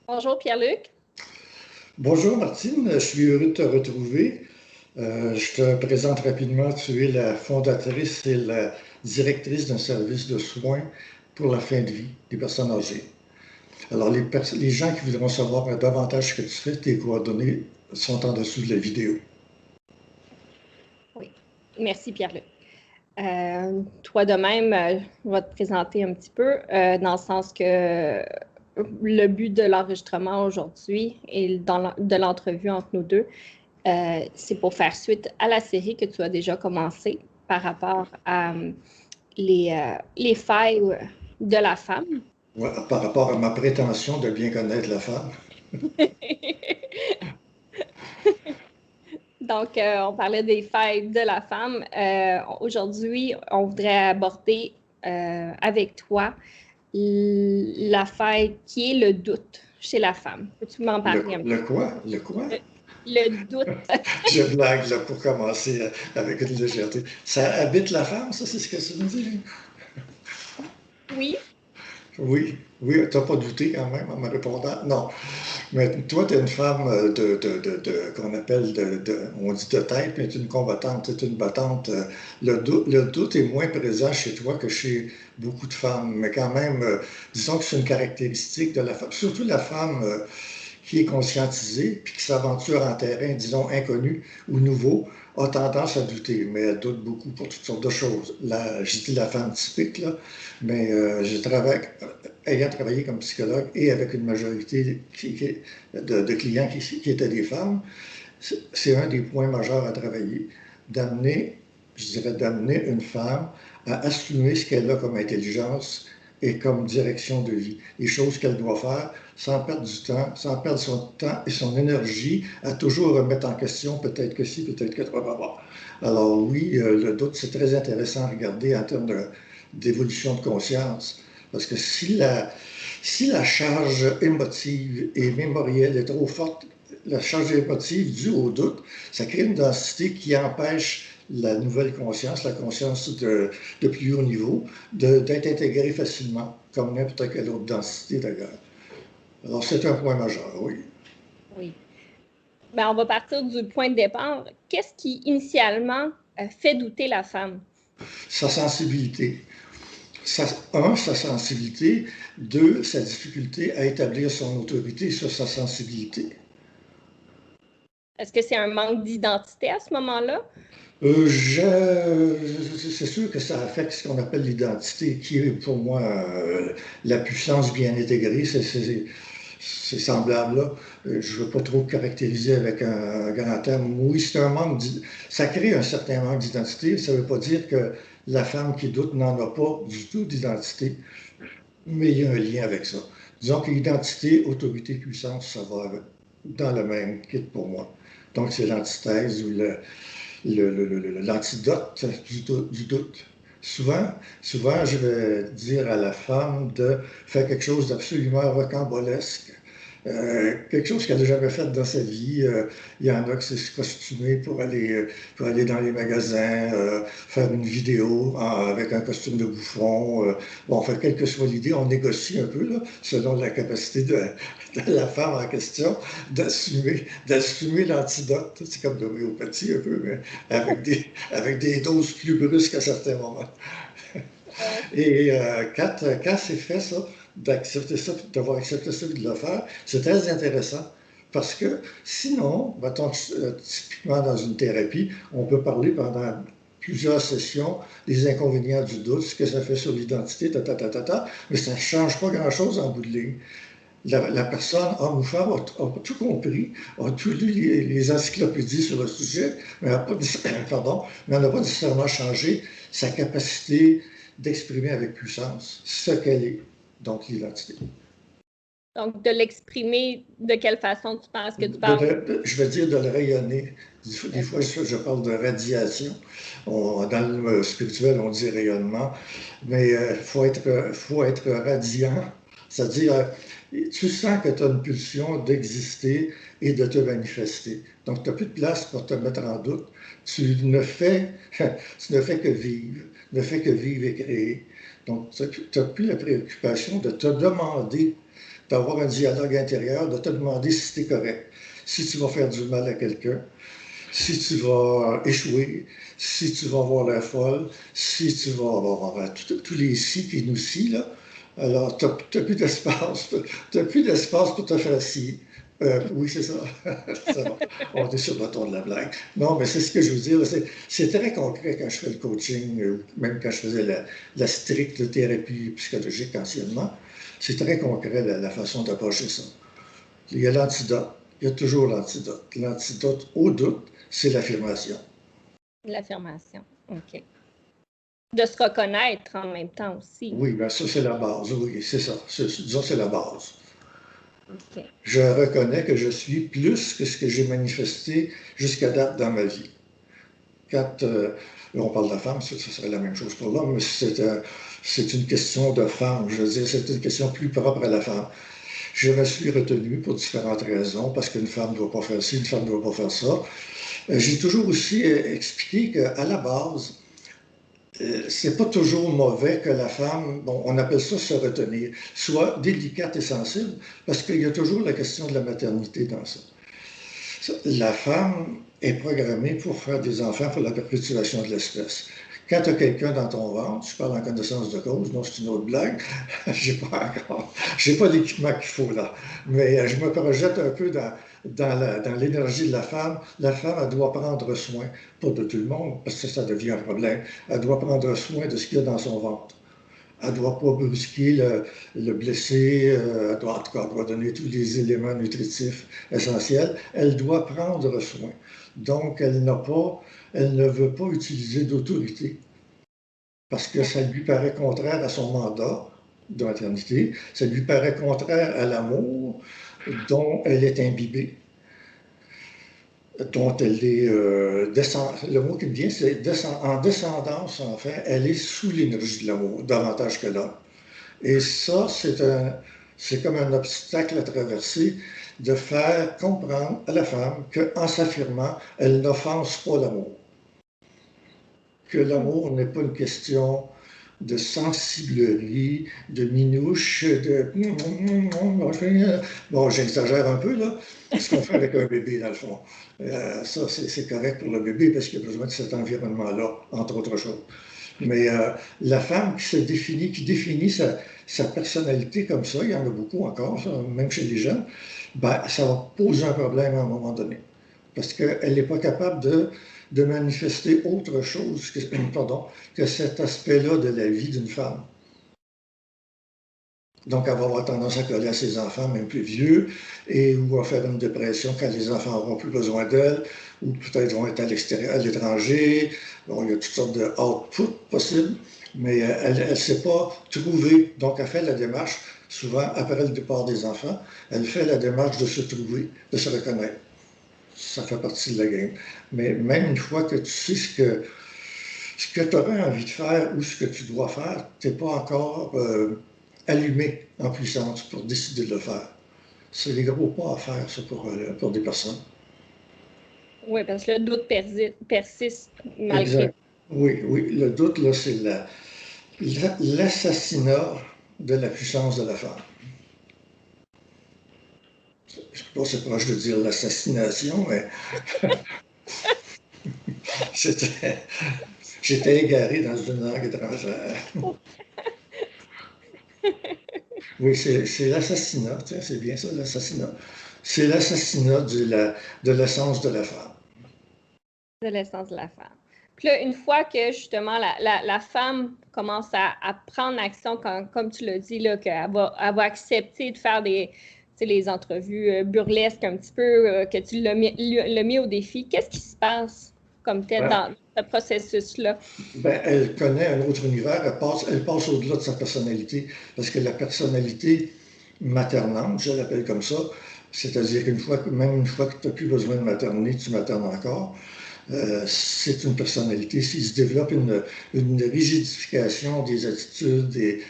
Bonjour Pierre-Luc. Bonjour Martine, je suis heureux de te retrouver. Je te présente rapidement, tu es la fondatrice et la directrice d'un service de soins pour la fin de vie des personnes âgées. Alors les gens qui voudront savoir davantage ce que tu fais, tes coordonnées sont en dessous de la vidéo. Oui, merci Pierre-Luc. Toi de même, je vais te présenter un petit peu, dans le sens que le but de l'enregistrement aujourd'hui et de l'entrevue entre nous deux, c'est pour faire suite à la série que tu as déjà commencée par rapport à les failles de la femme. Ouais, par rapport à ma prétention de bien connaître la femme. Donc, on parlait des failles de la femme. Aujourd'hui, on voudrait aborder avec toi la faille qui est le doute chez la femme. Peux-tu m'en parler un Le petit quoi? Le quoi? peu? Le doute. Je blague là, pour commencer avec une légèreté. Ça habite la femme, ça c'est ce que tu me dis? Oui. Oui, oui, t'as pas douté quand même en me répondant. Non, mais toi, tu es une femme qu'on appelle, on dit de tête, mais tu es une combattante, tu es une battante. Le doute est moins présent chez toi que chez beaucoup de femmes, mais quand même, disons que c'est une caractéristique de la femme, surtout la femme qui est conscientisée, puis qui s'aventure en terrain, disons, inconnu ou nouveau, a tendance à douter, mais elle doute beaucoup pour toutes sortes de choses. Là, je dis la femme typique, là, mais ayant travaillé comme psychologue et avec une majorité de clients qui étaient des femmes, c'est un des points majeurs à travailler, d'amener, je dirais, d'amener une femme à assumer ce qu'elle a comme intelligence et comme direction de vie, les choses qu'elle doit faire sans perdre du temps, sans perdre son temps et son énergie à toujours remettre en question peut-être que si, peut-être que pas. Alors oui, le doute, c'est très intéressant à regarder en termes d'évolution de conscience, parce que si la charge émotive et mémorielle est trop forte, la charge émotive due au doute, ça crée une densité qui empêche la nouvelle conscience, la conscience de plus haut niveau, d'être intégrée facilement, comme n'importe quelle autre densité d'ailleurs. Alors c'est un point majeur, oui. Oui. Ben, on va partir du point de départ. Qu'est-ce qui, initialement, fait douter la femme? Sa sensibilité. Sa sensibilité. Deux, sa difficulté à établir son autorité sur sa sensibilité. Est-ce que c'est un manque d'identité à ce moment-là? C'est sûr que ça affecte ce qu'on appelle l'identité, qui est pour moi la puissance bien intégrée. C'est semblable là. Je ne veux pas trop caractériser avec un grand terme. Oui, c'est un manque. Ça crée un certain manque d'identité. Ça ne veut pas dire que la femme qui doute n'en a pas du tout d'identité, mais il y a un lien avec ça. Disons que l'identité, autorité, puissance, ça va dans le même kit pour moi. Donc c'est l'antithèse ou l'antidote du doute. Souvent, je vais dire à la femme de faire quelque chose d'absolument rocambolesque, quelque chose qu'elle n'a jamais fait dans sa vie. Il y en a qui s'est costumé pour aller dans les magasins, faire une vidéo avec un costume de bouffon. Bon, enfin, quelle que soit l'idée, on négocie un peu, là, selon la capacité de la femme en question d'assumer l'antidote. C'est comme l'homéopathie un peu, mais avec des doses plus brusques à certains moments. Et quand c'est fait, ça, d'accepter ça, d'avoir accepté ça et de le faire, c'est très intéressant. Parce que sinon, mettons, typiquement dans une thérapie, on peut parler pendant plusieurs sessions des inconvénients du doute, ce que ça fait sur l'identité, mais ça ne change pas grand-chose en bout de ligne. La personne, homme ou femme, a tout compris, a tout lu les encyclopédies sur le sujet, mais n'a pas, pardon, mais n'a pas nécessairement changé sa capacité d'exprimer avec puissance ce qu'elle est, donc l'identité. Donc, de l'exprimer, de quelle façon tu penses que tu parles? Je veux dire de le rayonner. Des fois, je parle de radiation. Dans le spirituel, on dit rayonnement, mais faut être radiant, c'est-à-dire tu sens que tu as une pulsion d'exister et de te manifester. Donc, tu n'as plus de place pour te mettre en doute. Tu ne fais, tu ne fais que vivre, ne fais que vivre et créer. Donc, tu n'as plus la préoccupation de te demander d'avoir un dialogue intérieur, de te demander si tu es correct, si tu vas faire du mal à quelqu'un, si tu vas échouer, si tu vas avoir l'air folle, si tu vas avoir tous les si qui nous si, là. Alors, tu n'as plus d'espace. Tu n'as plus d'espace pour te faire si. Oui, c'est ça. On est sur le ton de la blague. Non, mais c'est ce que je veux dire. C'est très concret quand je fais le coaching, même quand je faisais la stricte thérapie psychologique anciennement. C'est très concret la façon d'approcher ça. Il y a l'antidote. Il y a toujours l'antidote. L'antidote au doute, c'est l'affirmation. L'affirmation, OK. De se reconnaître en même temps aussi. Oui, bien ça, c'est la base. Oui, c'est ça. Disons, c'est la base. Okay. Je reconnais que je suis plus que ce que j'ai manifesté jusqu'à date dans ma vie. Quand on parle de la femme, ça serait la même chose pour l'homme, mais c'est une question de femme. Je veux dire, c'est une question plus propre à la femme. Je me suis retenu pour différentes raisons, parce qu'une femme ne doit pas faire ci, une femme ne doit pas faire ça. J'ai toujours aussi expliqué qu'à la base, c'est pas toujours mauvais que la femme, bon, on appelle ça se retenir, soit délicate et sensible, parce qu'il y a toujours la question de la maternité dans ça. La femme est programmée pour faire des enfants pour la perpétuation de l'espèce. Quand tu as quelqu'un dans ton ventre, je parle en connaissance de cause, non, c'est une autre blague, j'ai pas l'équipement qu'il faut là, mais je me projette un peu dans l'énergie de la femme. La femme, elle doit prendre soin, pas de tout le monde, parce que ça devient un problème, elle doit prendre soin de ce qu'il y a dans son ventre. Elle ne doit pas brusquer le blessé, elle doit donner tous les éléments nutritifs essentiels. Elle doit prendre soin. Donc, elle ne veut pas utiliser d'autorité parce que ça lui paraît contraire à son mandat de maternité, ça lui paraît contraire à l'amour dont elle est imbibée, dont elle est le mot qui me vient, c'est en descendance, en fait, elle est sous l'énergie de l'amour, davantage que l'homme. Et ça, c'est comme un obstacle à traverser, de faire comprendre à la femme qu'en s'affirmant, elle n'offense pas l'amour. Que l'amour n'est pas une question de sensiblerie, de minouche, de... Bon, j'exagère un peu, là, ce qu'on fait avec un bébé, dans le fond. Ça, c'est correct pour le bébé parce qu'il a besoin de cet environnement-là, entre autres choses. Mais la femme qui définit sa personnalité comme ça, il y en a beaucoup encore, ça, même chez les jeunes, ben, ça va poser un problème à un moment donné. Parce qu'elle n'est pas capable de manifester autre chose que cet aspect-là de la vie d'une femme. Donc, elle va avoir tendance à coller à ses enfants, même plus vieux, ou à faire une dépression quand les enfants n'auront plus besoin d'elle, ou peut-être vont être à l'extérieur, à l'étranger. Bon, il y a toutes sortes de outputs possibles, mais elle ne s'est pas trouvée. Donc, elle fait la démarche, souvent, après le départ des enfants, elle fait la démarche de se trouver, de se reconnaître. Ça fait partie de la game. Mais même une fois que tu sais ce que tu aurais envie de faire ou ce que tu dois faire, tu n'es pas encore allumé en puissance pour décider de le faire. C'est les gros pas à faire, ça, pour des personnes. Oui, parce que le doute persiste malgré. Exact. Oui, le doute, là, c'est l'assassinat de la puissance de la femme. Je ne sais pas si c'est proche de dire l'assassination, mais j'étais égaré dans une langue étrangère. Oui, c'est l'assassinat, c'est bien ça, l'assassinat. C'est l'assassinat de l'essence de la femme. De l'essence de la femme. Puis là, une fois que justement la femme commence à prendre action, comme tu l'as dit, qu'elle va accepter de faire les entrevues burlesques un petit peu, que tu l'as mis au défi, qu'est-ce qui se passe comme tel dans ce processus-là? Ben, elle connaît un autre univers, elle passe au-delà de sa personnalité, parce que la personnalité maternante, je l'appelle comme ça, c'est-à-dire même une fois que tu n'as plus besoin de materner, tu maternes encore, c'est une personnalité. S'il se développe une rigidification des attitudes,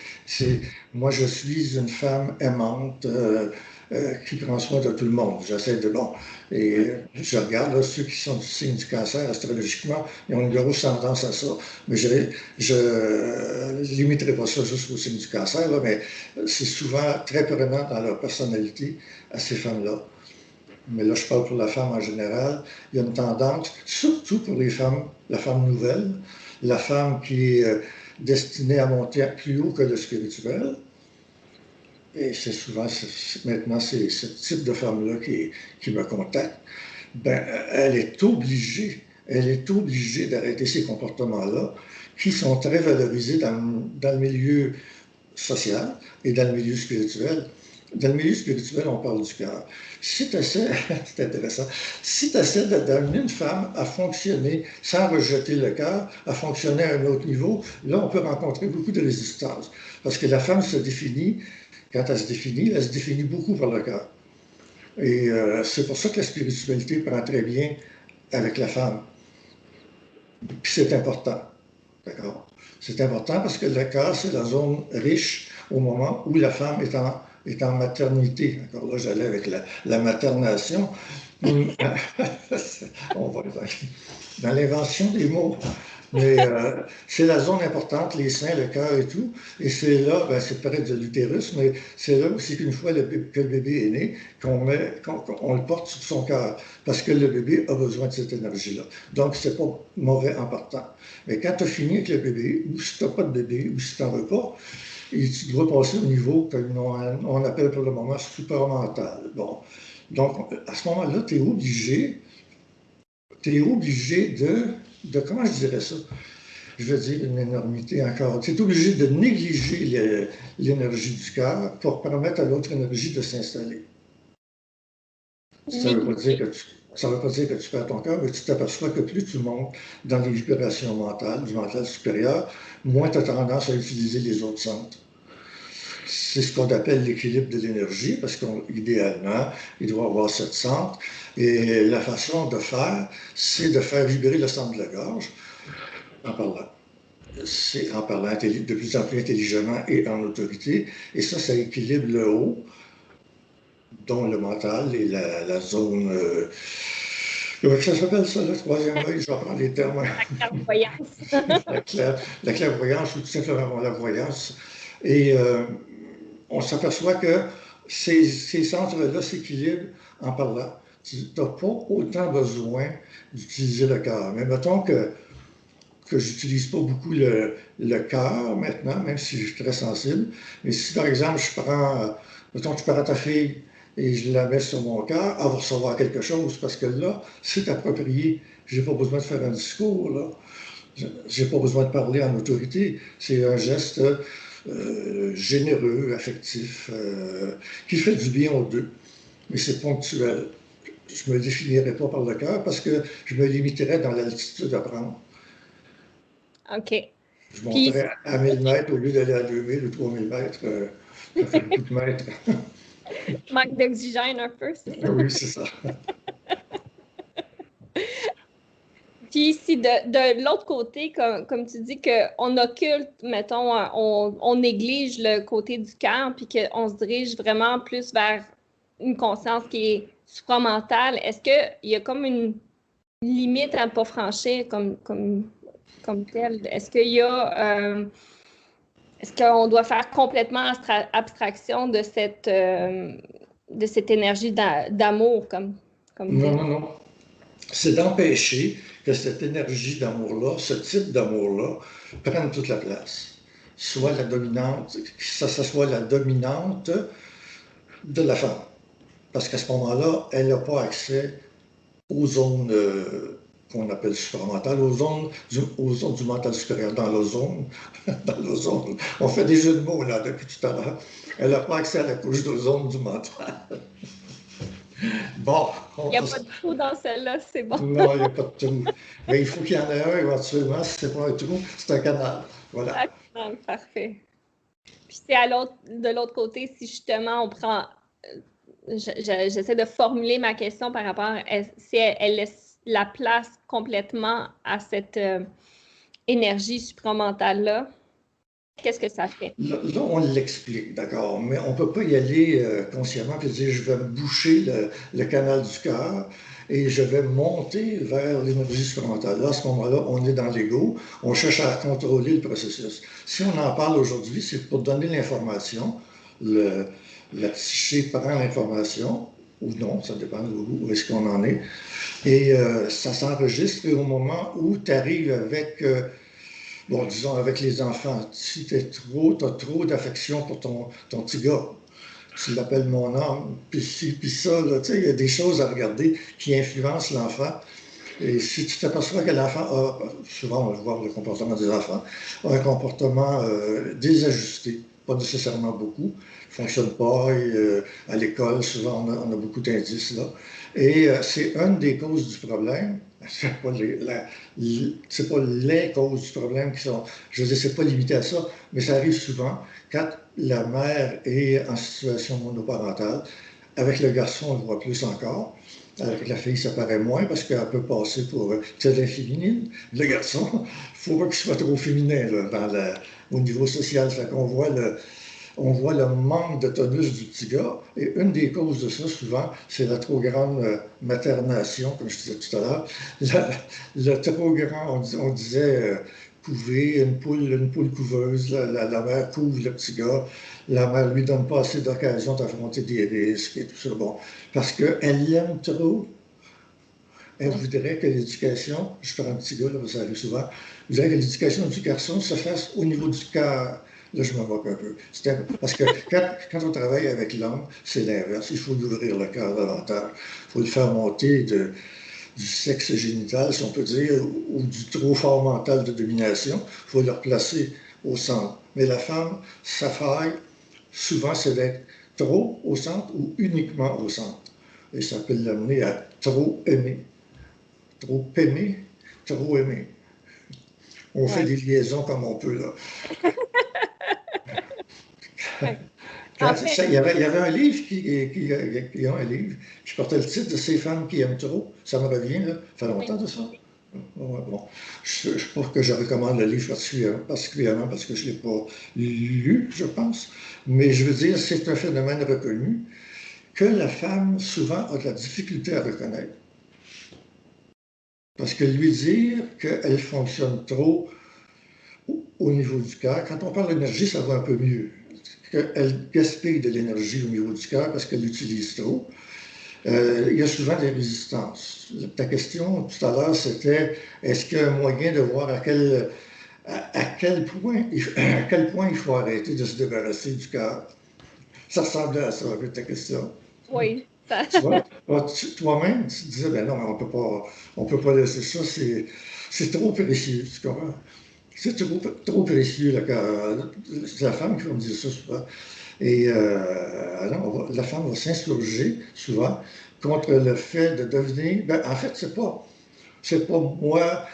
moi, je suis une femme aimante qui prend soin de tout le monde. J'essaie de... Bon, et je regarde là, ceux qui sont du signe du cancer, astrologiquement, ils ont une grosse tendance à ça. Mais je ne limiterai pas ça juste au signe du cancer, là, mais c'est souvent très prenant dans leur personnalité à ces femmes-là. Mais là, je parle pour la femme en général. Il y a une tendance, surtout pour les femmes, la femme nouvelle, la femme qui est destinée à monter plus haut que le spirituel. Et c'est souvent, maintenant, c'est ce type de femme-là qui me contacte. Ben, elle est obligée d'arrêter ces comportements-là qui sont très valorisés dans le milieu social et dans le milieu spirituel. Dans le milieu spirituel, on parle du cœur. Si tu essaies, c'est intéressant, si tu essaies d'amener une femme à fonctionner sans rejeter le cœur, à fonctionner à un autre niveau, là, on peut rencontrer beaucoup de résistance. Parce que la femme se définit, quand elle se définit beaucoup par le cœur. Et c'est pour ça que la spiritualité prend très bien avec la femme. Puis c'est important, d'accord? C'est important parce que le cœur, c'est la zone riche au moment où la femme est en maternité. Encore là, j'allais avec la maternation. On va dans l'invention des mots. Mais c'est la zone importante, les seins, le cœur et tout. Et c'est là, ben, c'est près de l'utérus, mais c'est là aussi qu'une fois que le bébé est né, qu'on le porte sur son cœur, parce que le bébé a besoin de cette énergie-là. Donc, c'est pas mauvais en partant. Mais quand tu as fini avec le bébé, ou si tu n'as pas de bébé, ou si tu n'en veux pas, et tu dois passer au niveau qu'on appelle pour le moment supramental. Bon. Donc, à ce moment-là, tu es obligé de, comment je dirais ça? Je veux dire une énormité encore. Tu es obligé de négliger l'énergie du cœur pour permettre à l'autre énergie de s'installer. Ça ne veut pas dire que tu perds ton cœur, mais tu t'aperçois que plus tu montes dans les vibrations mentales, du mental supérieur, moins tu as tendance à utiliser les autres centres. C'est ce qu'on appelle l'équilibre de l'énergie, parce qu'idéalement, il doit y avoir 7 centres. Et la façon de faire, c'est de faire vibrer le centre de la gorge en parlant. C'est en parlant de plus en plus intelligemment et en autorité. Et ça équilibre le haut, dont le mental et la zone... comment ça s'appelle ça, le troisième œil? Je vais prendre les termes. La clairvoyance. la clairvoyance, ou tout simplement la voyance. Et on s'aperçoit que ces centres-là s'équilibrent en parlant. Tu n'as pas autant besoin d'utiliser le cœur. Mais mettons que j'utilise pas beaucoup le cœur maintenant, même si je suis très sensible. Mais si, par exemple, mettons que je prends ta fille et je la mets sur mon cœur, elle va recevoir quelque chose, parce que là, c'est approprié. Je n'ai pas besoin de faire un discours, là. Je n'ai pas besoin de parler en autorité. C'est un geste généreux, affectif, qui fait du bien aux deux. Mais c'est ponctuel. Je ne me définirais pas par le cœur parce que je me limiterais dans l'altitude à prendre. OK. Je monterais à 1000 mètres au lieu d'aller à 2000 ou 3000 mètres. Ça fait beaucoup de mètres. Manque d'oxygène un peu, c'est ça? Oui, c'est ça. Puis si de l'autre côté, comme tu dis, qu'on occulte, mettons, on néglige le côté du cœur, puis qu'on se dirige vraiment plus vers une conscience qui est supramentale, est-ce qu'il y a comme une limite à ne pas franchir comme telle? Est-ce qu'il y a... est-ce qu'on doit faire complètement abstraction de cette énergie d'amour comme Non. C'est d'empêcher que cette énergie d'amour-là, ce type d'amour-là, prenne toute la place. Soit la dominante, que ça soit la dominante de la femme. Parce qu'à ce moment-là, elle n'a pas accès aux zones qu'on appelle supramentales, aux zones du mental supérieur, dans l'ozone. On fait des jeux de mots là depuis tout à l'heure. Elle n'a pas accès à la couche d'ozone du mental. Bon. Il n'y a pas de trou dans celle-là, c'est bon. Non, il n'y a pas de trou. Mais il faut qu'il y en ait un éventuellement. Si ce n'est pas un trou, c'est un canal. Voilà. Un canal, parfait. Puis c'est de l'autre côté, si justement on prend... J'essaie de formuler ma question par rapport à si elle laisse la place complètement à cette énergie supramentale-là, qu'est-ce que ça fait? Là, on l'explique, d'accord, mais on ne peut pas y aller consciemment et dire je vais me boucher le canal du cœur et je vais monter vers l'énergie supramentale. Là, à ce moment-là, on est dans l'ego, on cherche à contrôler le processus. Si on en parle aujourd'hui, c'est pour donner l'information. La psyché prend l'information, ou non, ça dépend où est-ce qu'on en est. Et ça s'enregistre au moment où tu arrives avec... bon, disons, avec les enfants, si tu as trop d'affection pour ton petit gars, tu l'appelles mon âme, puis ça, tu sais, il y a des choses à regarder qui influencent l'enfant. Et si tu t'aperçois que l'enfant a, souvent on va voir le comportement des enfants, a un comportement désajusté, pas nécessairement beaucoup, ne fonctionne pas, et, à l'école, souvent on a beaucoup d'indices là. Et c'est une des causes du problème. C'est pas les causes du problème qui sont, je veux dire, c'est pas limité à ça, mais ça arrive souvent quand la mère est en situation monoparentale. Avec le garçon, on le voit plus encore. Avec la fille, ça paraît moins parce qu'elle peut passer pour très féminine. Le garçon, il ne faut pas qu'il soit trop féminin là, au niveau social. Fait qu'on voit on voit le manque de tonus du petit gars. Et une des causes de ça, souvent, c'est la trop grande maternation, comme je disais tout à l'heure. Le trop grand, on disait couver, une poule couveuse, la mère couve le petit gars, la mère lui donne pas assez d'occasion d'affronter des risques et tout ça. Bon, parce qu'elle l'aime trop. Elle voudrait que l'éducation, je prends un petit gars, là, ça arrive souvent, voudrait que l'éducation du garçon se fasse au niveau du cœur. Là, je me moque un peu. Parce que quand on travaille avec l'homme, c'est l'inverse. Il faut lui ouvrir le cœur davantage. Il faut le faire monter du sexe génital, si on peut dire, ou du trop fort mental de domination. Il faut le replacer au centre. Mais la femme, sa faille, souvent, c'est d'être trop au centre ou uniquement au centre. Et ça peut l'amener à trop aimer. Trop aimer, trop aimer. On fait des liaisons comme on peut, là. Il y avait un livre un livre qui portait le titre de Ces femmes qui aiment trop. Ça me revient, là. Ça fait longtemps de ça. Bon. Je ne sais pas que je recommande le livre particulièrement parce que je ne l'ai pas lu, je pense. Mais je veux dire, c'est un phénomène reconnu que la femme, souvent, a de la difficulté à reconnaître. Parce que lui dire qu'elle fonctionne trop au niveau du cœur, quand on parle d'énergie, ça va un peu mieux. Qu'elle gaspille de l'énergie au niveau du cœur parce qu'elle l'utilise trop. Il y a souvent des résistances. Ta question tout à l'heure, c'était est-ce qu'il y a un moyen de voir à quel point il faut arrêter de se débarrasser du cœur? Ça ressemblait à ça, ta question. Oui. Tu vois, toi-même, tu te disais, ben non, mais on peut pas laisser ça, c'est trop précieux, tu comprends? C'est trop précieux, le cœur. C'est la femme qui va me dire ça souvent. Et alors, la femme va s'insurger souvent contre le fait de devenir. Ben, en fait, c'est pas moi.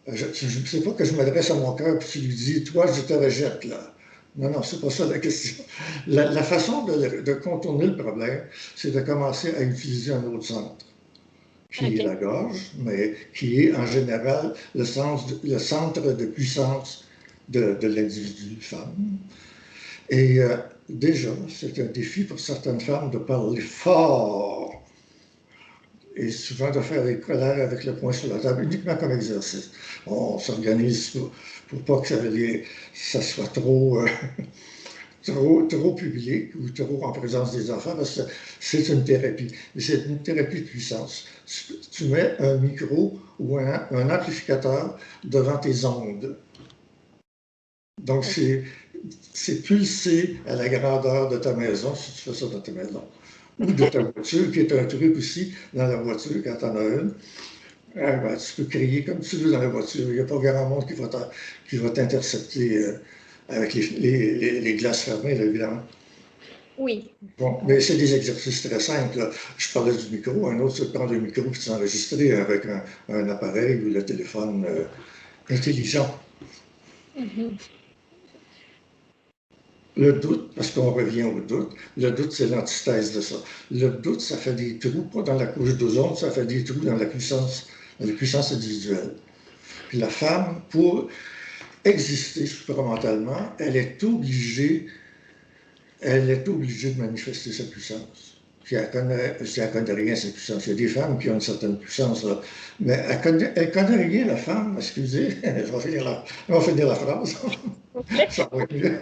C'est pas que je m'adresse à mon cœur et tu lui dis, toi, je te rejette là. Non, c'est pas ça la question. La façon de contourner le problème, c'est de commencer à utiliser un autre centre, qui est la gorge, mais qui est en général le centre de puissance de l'individu femme. Et déjà, c'est un défi pour certaines femmes de parler fort et souvent de faire des colères avec le poing sur la table, uniquement comme exercice. On s'organise pour pas que ça soit trop public ou trop en présence des enfants, parce que c'est une thérapie. C'est une thérapie de puissance. Tu mets un micro ou un amplificateur devant tes ondes. Donc, c'est pulsé à la grandeur de ta maison, si tu fais ça dans ta maison. Ou de ta voiture, qui est un truc aussi dans la voiture, quand tu en as une. Ben, tu peux crier comme tu veux dans la voiture. Il n'y a pas grand monde qui va t'intercepter avec les glaces fermées, là, évidemment. Oui. Bon, mais c'est des exercices très simples, là. Je parlais du micro, un autre, c'est de prendre le micro et de s'enregistrer avec un appareil ou le téléphone intelligent. Le doute, parce qu'on revient au doute, le doute, c'est l'antithèse de ça. Le doute, ça fait des trous, pas dans la couche d'ozone, ça fait des trous dans la puissance la puissance individuelle. Puis la femme, pour exister supramentalement, elle est obligée de manifester sa puissance. Puis elle connaît rien, sa puissance. Il y a des femmes qui ont une certaine puissance, là. Mais elle connaît rien, la femme, excusez, je vais finir la phrase. Ça va être mieux.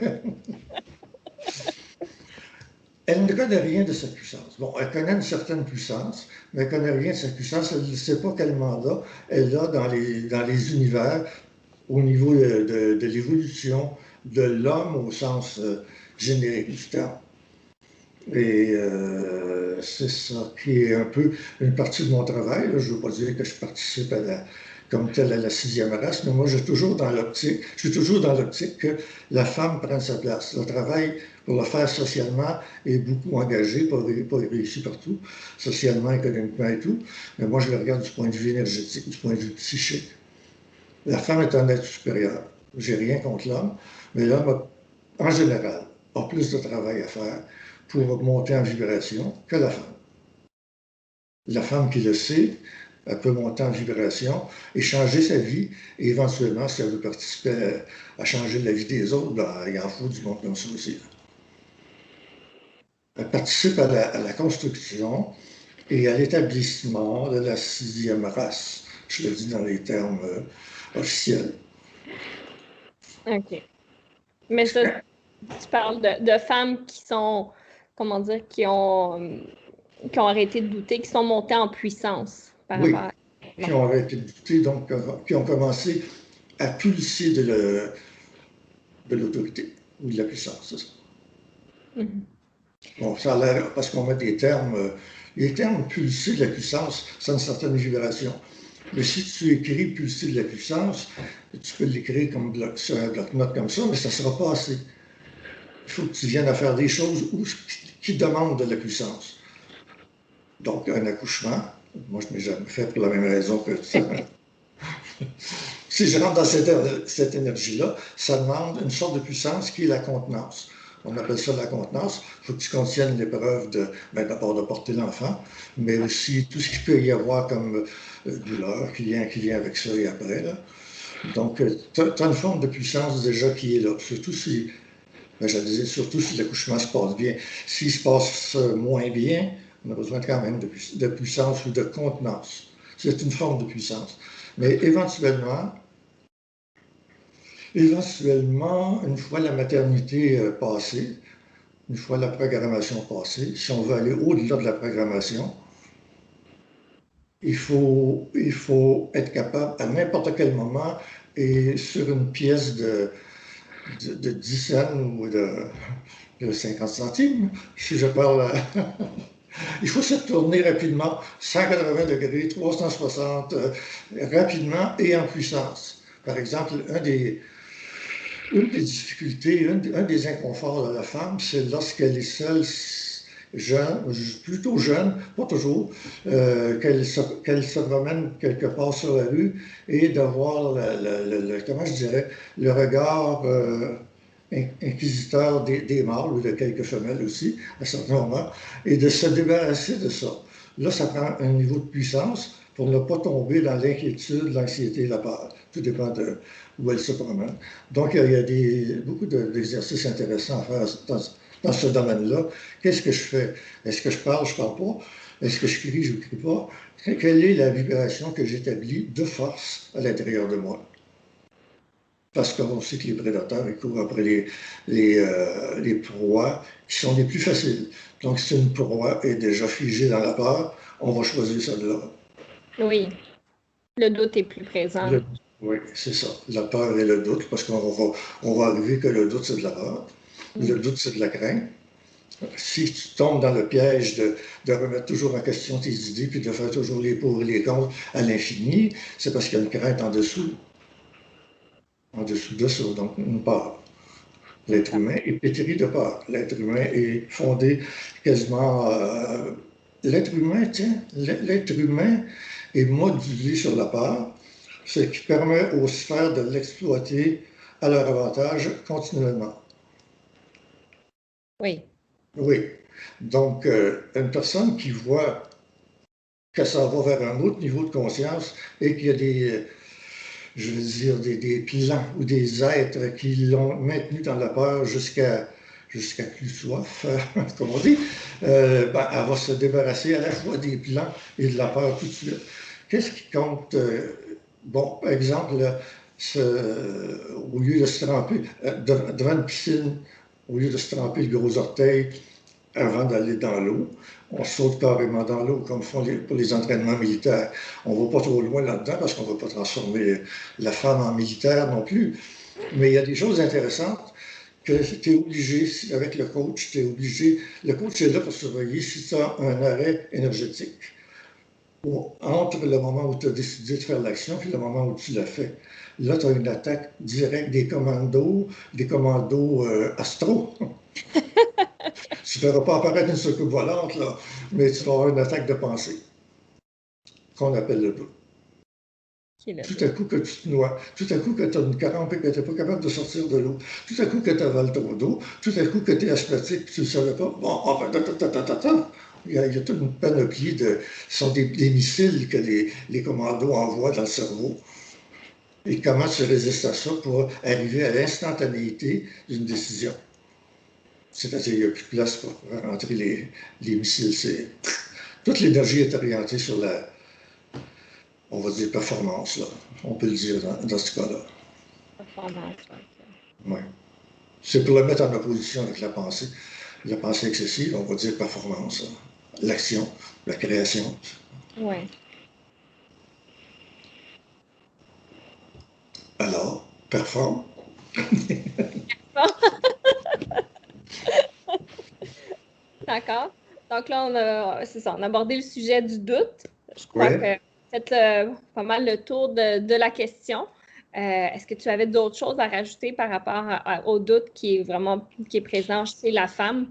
Elle ne connaît rien de sa puissance. Bon, elle connaît une certaine puissance, mais elle ne connaît rien de sa puissance. Elle ne sait pas quel mandat elle a dans les univers au niveau de l'évolution de l'homme au sens générique du terme. Et c'est ça qui est un peu une partie de mon travail. Là. Je ne veux pas dire que je participe comme tel à la 6e race, mais moi, je suis toujours dans l'optique que la femme prenne sa place. Le travail, pour le faire socialement, est beaucoup engagé, pas réussi partout, socialement, économiquement et tout. Mais moi, je le regarde du point de vue énergétique, du point de vue psychique. La femme est un être supérieur. J'ai rien contre l'homme, mais l'homme, en général, a plus de travail à faire pour monter en vibration que la femme. La femme qui le sait, elle peut monter en vibration et changer sa vie. Et éventuellement, si elle veut participer à changer la vie des autres, ben, il en faut du monde comme ça aussi. Elle participe à la construction et à l'établissement de la 6e race. Je le dis dans les termes officiels. OK. Mais ça, tu parles de femmes qui sont, comment dire, qui ont arrêté de douter, qui sont montées en puissance par Oui, rapport à... qui ont arrêté de douter, donc qui ont commencé à pulser de l'autorité ou de la puissance, c'est ça. Bon, ça a l'air, parce qu'on met des termes, les termes pulser de la puissance, ça a une certaine vibration. Mais si tu écris pulser de la puissance, tu peux l'écrire sur un bloc-notes comme ça, mais ça ne sera pas assez. Il faut que tu viennes à faire des choses qui demandent de la puissance. Donc, un accouchement, moi je ne l'ai jamais fait pour la même raison que ça. Si je rentre dans cette énergie-là, ça demande une sorte de puissance qui est la contenance. On appelle ça la contenance. Il faut que tu contiennes l'épreuve d'abord de porter l'enfant, mais aussi tout ce qu'il peut y avoir comme douleur qui vient avec ça et après. Là. Donc, tu as une forme de puissance déjà qui est là. Surtout si l'accouchement se passe bien. S'il se passe moins bien, on a besoin quand même de puissance ou de contenance. C'est une forme de puissance. Mais éventuellement, une fois la maternité passée, une fois la programmation passée, si on veut aller au-delà de la programmation, il faut être capable à n'importe quel moment et sur une pièce de 10 cents ou de 50 centimes, si je parle, il faut se tourner rapidement, 180 degrés, 360, rapidement et en puissance. Par exemple, une des difficultés, un des inconforts de la femme, c'est lorsqu'elle est seule, plutôt jeune, pas toujours, qu'elle se promène quelque part sur la rue et d'avoir, comment je dirais, le regard inquisiteur des mâles ou de quelques femelles aussi, à certains moments, et de se débarrasser de ça. Là, ça prend un niveau de puissance pour ne pas tomber dans l'inquiétude, l'anxiété, la peur. Tout dépend de où elle se promène. Donc, il y a beaucoup d'exercices intéressants à faire dans ce domaine-là. Qu'est-ce que je fais? Est-ce que je parle pas? Est-ce que je crie, je crie pas? Quelle est la vibration que j'établis de force à l'intérieur de moi? Parce qu'on sait que les prédateurs ils courent après les proies qui sont les plus faciles. Donc, si une proie est déjà figée dans la peur, on va choisir celle-là. Oui, le doute est plus présent. Oui, c'est ça. La peur et le doute, parce qu'on va arriver que le doute, c'est de la peur. Le doute, c'est de la crainte. Si tu tombes dans le piège de remettre toujours en question tes idées, puis de faire toujours les pour et les contre à l'infini, c'est parce qu'il y a une crainte en dessous. En dessous de ça, donc une peur. L'être humain est pétri de peur. L'être humain est fondé quasiment... l'être humain est modulé sur la peur, ce qui permet aux sphères de l'exploiter à leur avantage continuellement. Oui. Oui. Donc, une personne qui voit que ça va vers un autre niveau de conscience et qu'il y a je veux dire, des plans ou des êtres qui l'ont maintenu dans la peur jusqu'à plus soif, comme on dit, ben, elle va se débarrasser à la fois des plans et de la peur tout de suite. Qu'est-ce qui compte? Bon, par exemple, au lieu de se tremper devant une piscine, au lieu de se tremper le gros orteil avant d'aller dans l'eau, on saute carrément dans l'eau, comme font pour les entraînements militaires. On ne va pas trop loin là-dedans parce qu'on ne va pas transformer la femme en militaire non plus. Mais il y a des choses intéressantes que tu es obligé, avec le coach, tu es obligé. Le coach est là pour surveiller si tu as un arrêt énergétique. Entre le moment où tu as décidé de faire l'action et le moment où tu l'as fait. Là, tu as une attaque directe des commandos astro. Tu ne verras pas apparaître une soucoupe volante, là, mais tu vas avoir une attaque de pensée, qu'on appelle le doute. Tout à coup que tu te noies, tout à coup que tu as une crampe et que tu n'es pas capable de sortir de l'eau, tout à coup que tu avales ton dos, tout à coup que tu es asthmatique et tu ne le savais pas. Bon, enfin, il y a toute une panoplie ce sont des missiles que les commandos envoient dans le cerveau. Et comment tu résistes à ça pour arriver à l'instantanéité d'une décision? C'est-à-dire qu'il n'y a plus de place pour rentrer les missiles. Toute l'énergie est orientée sur la, on va dire, performance, là. On peut le dire dans ce cas-là. Performance, oui. C'est pour le mettre en opposition avec la pensée. La pensée excessive, on va dire performance. L'action, la création. Oui. Alors, performe. D'accord. Donc là, on a abordé le sujet du doute. Je crois que fait pas mal le tour de la question. Est-ce que tu avais d'autres choses à rajouter par rapport au doute qui est présent chez la femme,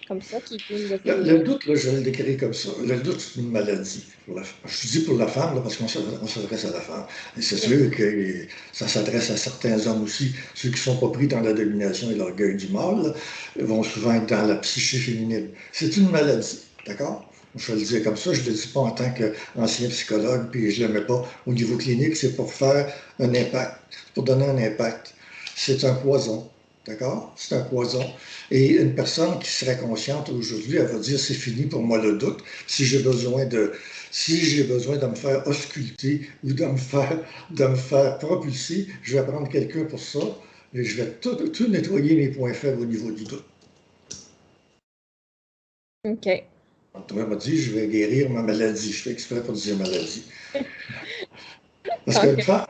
comme ça, qui est une de ces... Le doute, là, je le décris comme ça. Le doute, c'est une maladie. Je dis pour la femme, là, parce qu'on s'adresse à la femme. Et c'est sûr que ça s'adresse à certains hommes aussi. Ceux qui ne sont pas pris dans la domination et l'orgueil du mâle vont souvent être dans la psyché féminine. C'est une maladie, d'accord? Je le dis comme ça, je ne le dis pas en tant qu'ancien psychologue, puis je ne le mets pas au niveau clinique, c'est pour faire un impact, pour donner un impact. C'est un poison. D'accord? C'est un poison. Et une personne qui serait consciente aujourd'hui, elle va dire c'est fini pour moi le doute. Si j'ai besoin de me faire ausculter ou de me faire propulser, je vais prendre quelqu'un pour ça et je vais tout nettoyer mes points faibles au niveau du doute. OK. On m'a dit je vais guérir ma maladie. Je fais exprès pour dire maladie. Parce qu'une femme,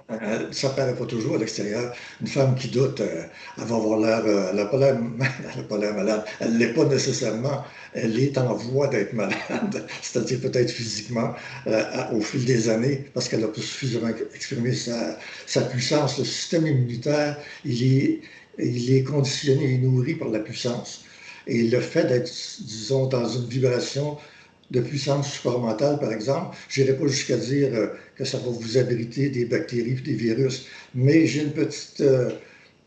ça ne paraît pas toujours à l'extérieur, une femme qui doute, elle va avoir l'air, elle n'a pas l'air malade, elle ne l'est pas nécessairement, elle est en voie d'être malade, c'est-à-dire peut-être physiquement au fil des années, parce qu'elle n'a pas suffisamment exprimé sa puissance. Le système immunitaire, il est conditionné et nourri par la puissance. Et le fait d'être, disons, dans une vibration de puissance supramentale, par exemple, je n'irai pas jusqu'à dire que ça va vous abriter des bactéries et des virus, mais j'ai une petite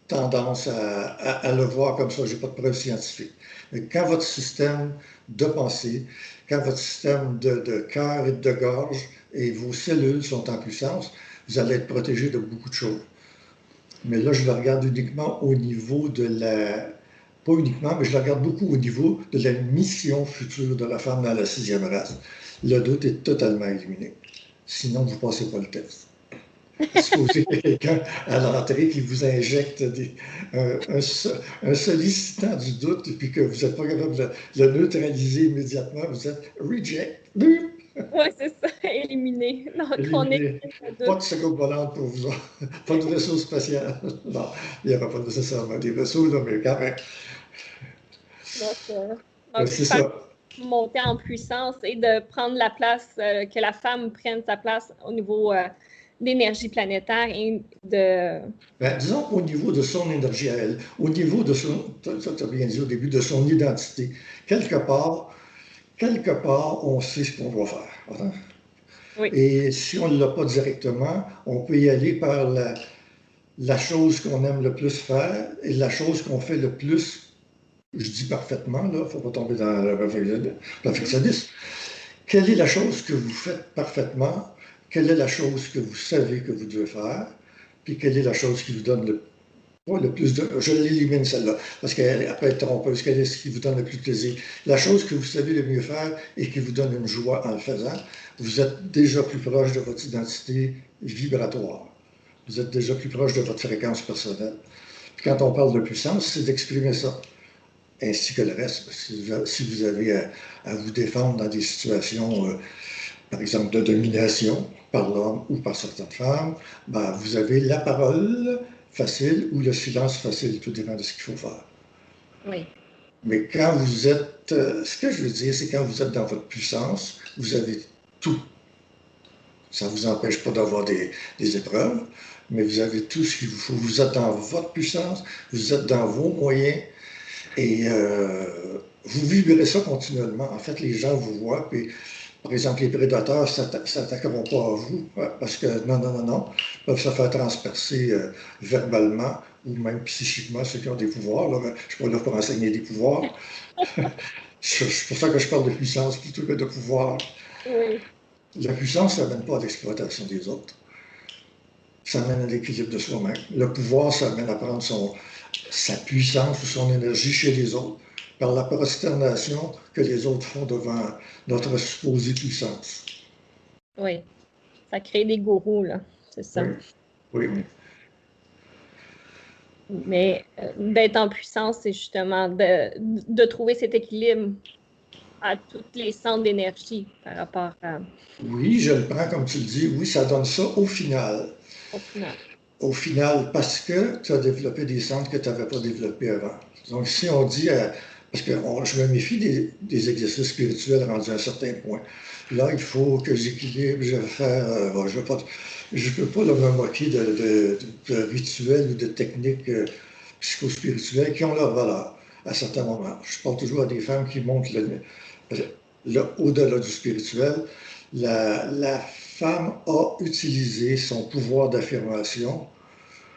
tendance à le voir comme ça, je n'ai pas de preuve scientifique. Mais quand votre système de pensée, quand votre système de cœur et de gorge et vos cellules sont en puissance, vous allez être protégé de beaucoup de choses. Mais là, je le regarde uniquement au niveau de pas uniquement, mais je la regarde beaucoup au niveau de la mission future de la femme dans la 6e race. Le doute est totalement éliminé. Sinon, vous ne passez pas le test. Supposez qu'il y a quelqu'un à l'entrée qui vous injecte un sollicitant du doute et puis que vous n'êtes pas capable de le neutraliser immédiatement, vous êtes reject. Oui, c'est ça, éliminé. Donc, éliminé. Pas de seconde volante pour vous. Pas de vaisseau spatial. Non, il n'y aura pas nécessairement des vaisseaux, là, mais quand même. Donc c'est ça. Monter en puissance et de prendre la place, que la femme prenne sa place au niveau d'énergie planétaire et de... disons au niveau de son énergie à elle, au niveau de son, tu as bien dit au début, de son identité. Quelque part, on sait ce qu'on doit faire. Hein? Oui. Et si on ne l'a pas directement, on peut y aller par la chose qu'on aime le plus faire et la chose qu'on fait le plus, je dis parfaitement, là, il ne faut pas tomber dans le perfectionnisme. quelle est la chose que vous faites parfaitement, quelle est la chose que vous savez que vous devez faire, puis quelle est la chose qui vous donne le plus de... Je l'élimine celle-là, parce qu'après être trompeuse, quelle est ce qui vous donne le plus de plaisir? La chose que vous savez le mieux faire et qui vous donne une joie en le faisant, vous êtes déjà plus proche de votre identité vibratoire. Vous êtes déjà plus proche de votre fréquence personnelle. Puis quand on parle de puissance, c'est d'exprimer ça, ainsi que le reste. Si vous avez à vous défendre dans des situations, par exemple, de domination par l'homme ou par certaines femmes, ben, vous avez la parole facile ou le silence facile, tout dépend de ce qu'il faut faire. Oui. Mais quand vous êtes, ce que je veux dire, c'est quand vous êtes dans votre puissance, vous avez tout. Ça ne vous empêche pas d'avoir des épreuves, mais vous avez tout ce qu'il vous faut. Vous êtes dans votre puissance, vous êtes dans vos moyens et vous vibrez ça continuellement. En fait, les gens vous voient, puis par exemple, les prédateurs ne s'attaqueront pas à vous parce que non, ils peuvent se faire transpercer verbalement ou même psychiquement, ceux qui ont des pouvoirs. Là, je ne suis pas là pour enseigner des pouvoirs. C'est pour ça que je parle de puissance plutôt que de pouvoir. Oui. La puissance, ça ne mène pas à l'exploitation des autres. Ça mène à l'équilibre de soi-même. Le pouvoir, ça mène à prendre sa puissance ou son énergie chez les autres par la prosternation que les autres font devant notre supposée puissance. Oui. Ça crée des gourous, là. C'est ça. Oui. Mais d'être en puissance, c'est justement de trouver cet équilibre à tous les centres d'énergie par rapport à... Oui, je le prends comme tu le dis. Oui, ça donne ça au final. Au final. Au final, parce que tu as développé des centres que tu n'avais pas développés avant. Donc, si on dit, parce que je me méfie des exercices spirituels rendus à un certain point. Là, il faut que j'équilibre, je vais faire, je ne peux pas me moquer de rituels ou de techniques psychospirituelles qui ont leur valeur à certains moments. Je parle toujours à des femmes qui montrent au-delà du spirituel. La femme a utilisé son pouvoir d'affirmation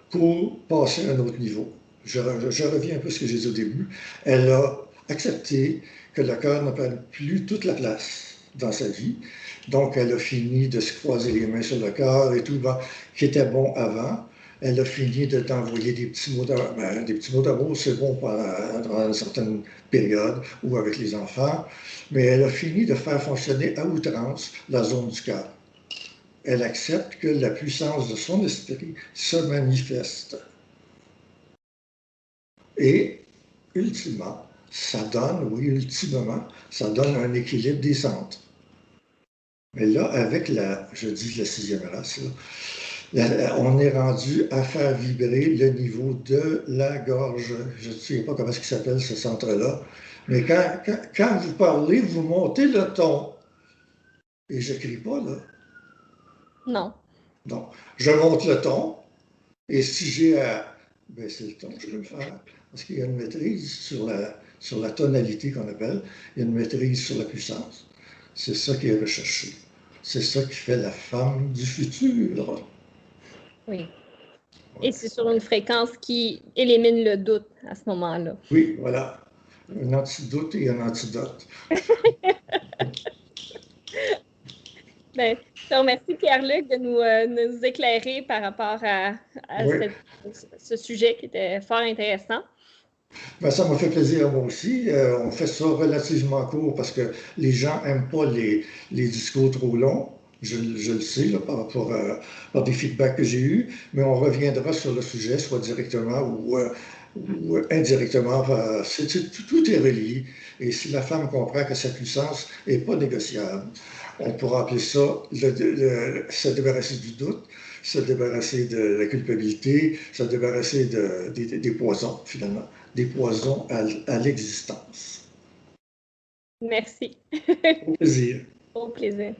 pour passer à un autre niveau. Je reviens un peu à ce que j'ai dit au début. Elle a accepté que le cœur ne prenne plus toute la place dans sa vie. Donc, elle a fini de se croiser les mains sur le cœur et tout, qui était bon avant. Elle a fini d'envoyer des petits mots d'amour. Des petits mots d'amour, c'est bon dans une certaine période ou avec les enfants. Mais elle a fini de faire fonctionner à outrance la zone du cœur. Elle accepte que la puissance de son esprit se manifeste. Et, ultimement, ça donne un équilibre des centres. Mais là, avec la 6e race, on est rendu à faire vibrer le niveau de la gorge. Je ne sais pas comment il s'appelle ce centre-là. Mais quand vous parlez, vous montez le ton. Et je ne crie pas, là. Non. Non. Je monte le ton. Et si j'ai à baisser le ton, je peux le faire. Parce qu'il y a une maîtrise sur la tonalité qu'on appelle. Il y a une maîtrise sur la puissance. C'est ça qui est recherché. C'est ça qui fait la femme du futur. Oui. Et c'est sur une fréquence qui élimine le doute à ce moment-là. Oui, voilà. Un antidote et un antidote. Ben, je te remercie, Pierre-Luc, de nous éclairer par rapport à ce sujet qui était fort intéressant. Ben, ça m'a fait plaisir, moi aussi. On fait ça relativement court parce que les gens n'aiment pas les discours trop longs. Je le sais là, par des feedbacks que j'ai eus, mais on reviendra sur le sujet, soit directement ou indirectement. Tout est relié. Et si la femme comprend que sa puissance n'est pas négociable, on pourra appeler ça se débarrasser du doute, se débarrasser de la culpabilité, se débarrasser des poisons, finalement, des poisons à l'existence. Merci. Au plaisir. Au plaisir.